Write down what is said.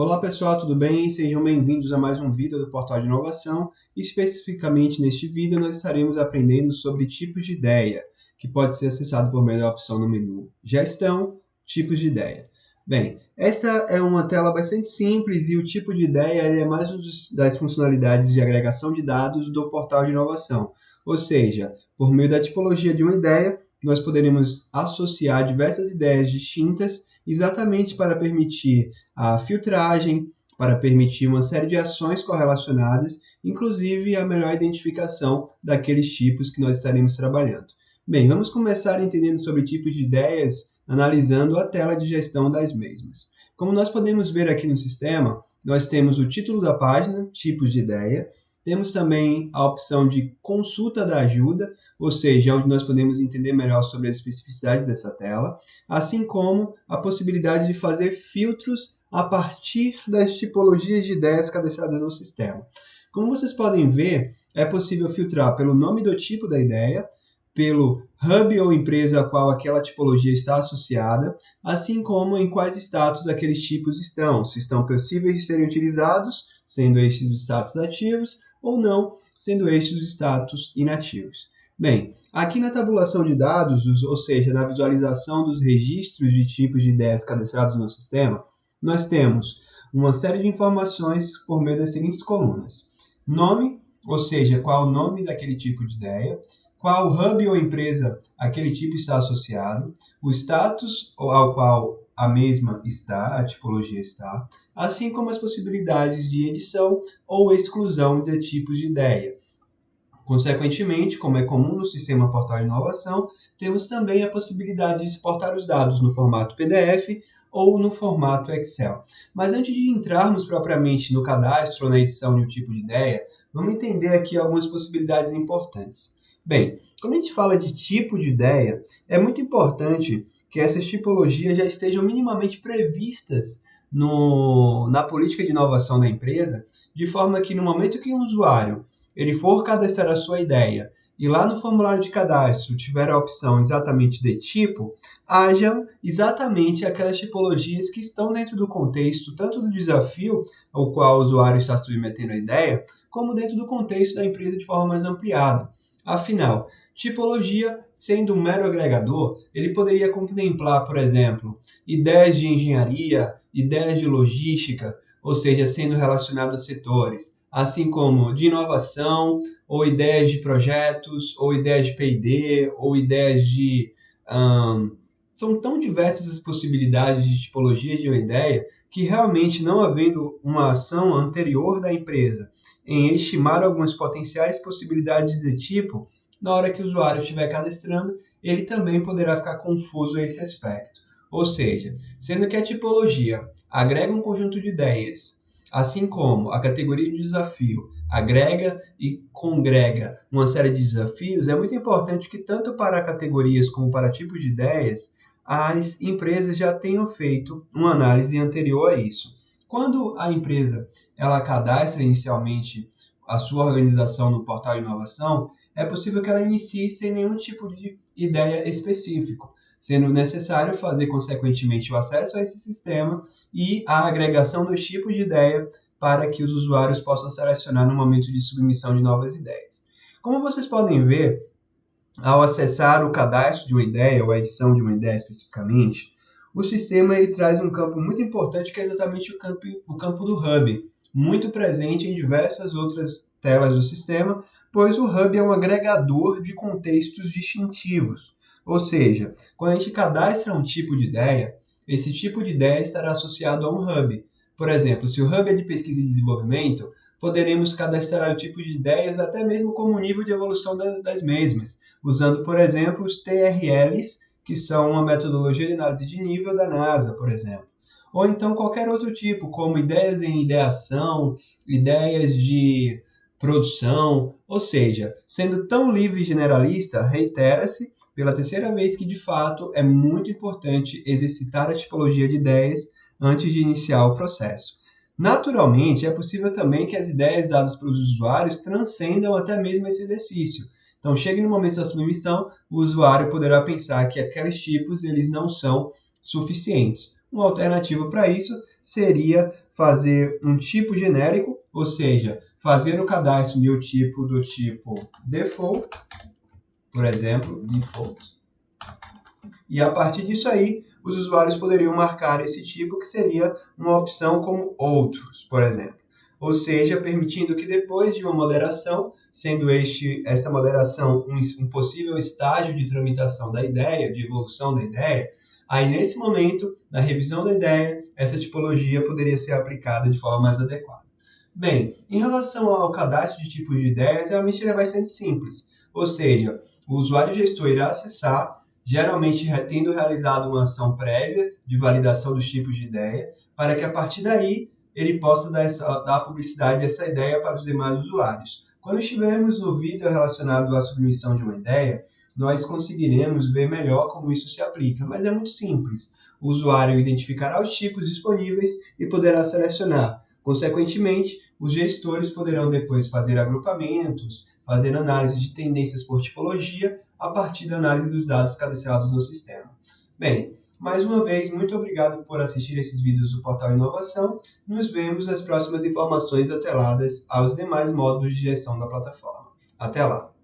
Olá pessoal, tudo bem? Sejam bem-vindos a mais um vídeo do Portal de Inovação. Especificamente neste vídeo nós estaremos aprendendo sobre tipos de ideia, que pode ser acessado por meio da opção no menu Gestão, Tipos de Ideia. Bem, essa é uma tela bastante simples e o tipo de ideia é mais uma das funcionalidades de agregação de dados do Portal de Inovação. Ou seja, por meio da tipologia de uma ideia, nós poderemos associar diversas ideias distintas exatamente para permitir a filtragem, para permitir uma série de ações correlacionadas, inclusive a melhor identificação daqueles tipos que nós estaremos trabalhando. Bem, vamos começar entendendo sobre tipos de ideias, analisando a tela de gestão das mesmas. Como nós podemos ver aqui no sistema, nós temos o título da página, tipos de ideia, temos também a opção de consulta da ajuda, ou seja, onde nós podemos entender melhor sobre as especificidades dessa tela, assim como a possibilidade de fazer filtros a partir das tipologias de ideias cadastradas no sistema. Como vocês podem ver, é possível filtrar pelo nome do tipo da ideia, pelo hub ou empresa a qual aquela tipologia está associada, assim como em quais status aqueles tipos estão, se estão possíveis de serem utilizados, sendo estes os status ativos, ou não, sendo estes os status inativos. Bem, aqui na tabulação de dados, ou seja, na visualização dos registros de tipos de ideias cadastrados no sistema, nós temos uma série de informações por meio das seguintes colunas. Nome, ou seja, qual é o nome daquele tipo de ideia, qual hub ou empresa aquele tipo está associado, o status ao qual a mesma está, a tipologia está, assim como as possibilidades de edição ou exclusão de tipos de ideia. Consequentemente, como é comum no sistema Portal de Inovação, temos também a possibilidade de exportar os dados no formato PDF ou no formato Excel. Mas antes de entrarmos propriamente no cadastro ou na edição de um tipo de ideia, vamos entender aqui algumas possibilidades importantes. Bem, quando a gente fala de tipo de ideia, é muito importante que essas tipologias já estejam minimamente previstas na política de inovação da empresa, de forma que no momento que um usuário ele for cadastrar a sua ideia e lá no formulário de cadastro tiver a opção exatamente de tipo, hajam exatamente aquelas tipologias que estão dentro do contexto, tanto do desafio ao qual o usuário está submetendo a ideia, como dentro do contexto da empresa de forma mais ampliada. Afinal, tipologia, sendo um mero agregador, ele poderia contemplar, por exemplo, ideias de engenharia, ideias de logística, ou seja, sendo relacionado a setores, assim como de inovação, ou ideias de projetos, ou ideias de P&D, ou ideias de... São tão diversas as possibilidades de tipologia de uma ideia que realmente não havendo uma ação anterior da empresa em estimar algumas potenciais possibilidades de tipo, na hora que o usuário estiver cadastrando, ele também poderá ficar confuso a esse aspecto. Ou seja, sendo que a tipologia agrega um conjunto de ideias, assim como a categoria de desafio agrega e congrega uma série de desafios, é muito importante que tanto para categorias como para tipos de ideias, as empresas já tenham feito uma análise anterior a isso. Quando a empresa ela cadastra inicialmente a sua organização no portal de inovação, é possível que ela inicie sem nenhum tipo de ideia específico, sendo necessário fazer consequentemente o acesso a esse sistema e a agregação dos tipos de ideia para que os usuários possam selecionar no momento de submissão de novas ideias. Como vocês podem ver, ao acessar o cadastro de uma ideia ou a edição de uma ideia especificamente, o sistema ele traz um campo muito importante que é exatamente o campo do Hub, muito presente em diversas outras telas do sistema, pois o Hub é um agregador de contextos distintivos. Ou seja, quando a gente cadastra um tipo de ideia, esse tipo de ideia estará associado a um Hub. Por exemplo, se o Hub é de pesquisa e desenvolvimento, poderemos cadastrar o tipo de ideias até mesmo como nível de evolução das mesmas, usando, por exemplo, os TRLs, que são uma metodologia de análise de nível da NASA, por exemplo. Ou então qualquer outro tipo, como ideias em ideação, ideias de produção, ou seja, sendo tão livre e generalista, reitera-se pela terceira vez que, de fato, é muito importante exercitar a tipologia de ideias antes de iniciar o processo. Naturalmente, é possível também que as ideias dadas pelos usuários transcendam até mesmo esse exercício. Então, chega no momento da submissão, o usuário poderá pensar que aqueles tipos eles não são suficientes. Uma alternativa para isso seria fazer um tipo genérico, ou seja, fazer o cadastro de um tipo do tipo default, por exemplo, default. E a partir disso aí, os usuários poderiam marcar esse tipo, que seria uma opção como outros, por exemplo. Ou seja, permitindo que depois de uma moderação, sendo esta moderação um possível estágio de tramitação da ideia, de evolução da ideia, aí nesse momento, na revisão da ideia, essa tipologia poderia ser aplicada de forma mais adequada. Bem, em relação ao cadastro de tipos de ideias, realmente ele é bastante simples. Ou seja, o usuário gestor irá acessar, geralmente tendo realizado uma ação prévia de validação dos tipos de ideia, para que a partir daí ele possa dar publicidade dessa ideia para os demais usuários. Quando estivermos no vídeo relacionado à submissão de uma ideia, nós conseguiremos ver melhor como isso se aplica, mas é muito simples. O usuário identificará os tipos disponíveis e poderá selecionar. Consequentemente, os gestores poderão depois fazer agrupamentos, fazer análise de tendências por tipologia, a partir da análise dos dados cadastrados no sistema. Bem, mais uma vez, muito obrigado por assistir esses vídeos do Portal Inovação. Nos vemos nas próximas informações atreladas aos demais módulos de gestão da plataforma. Até lá!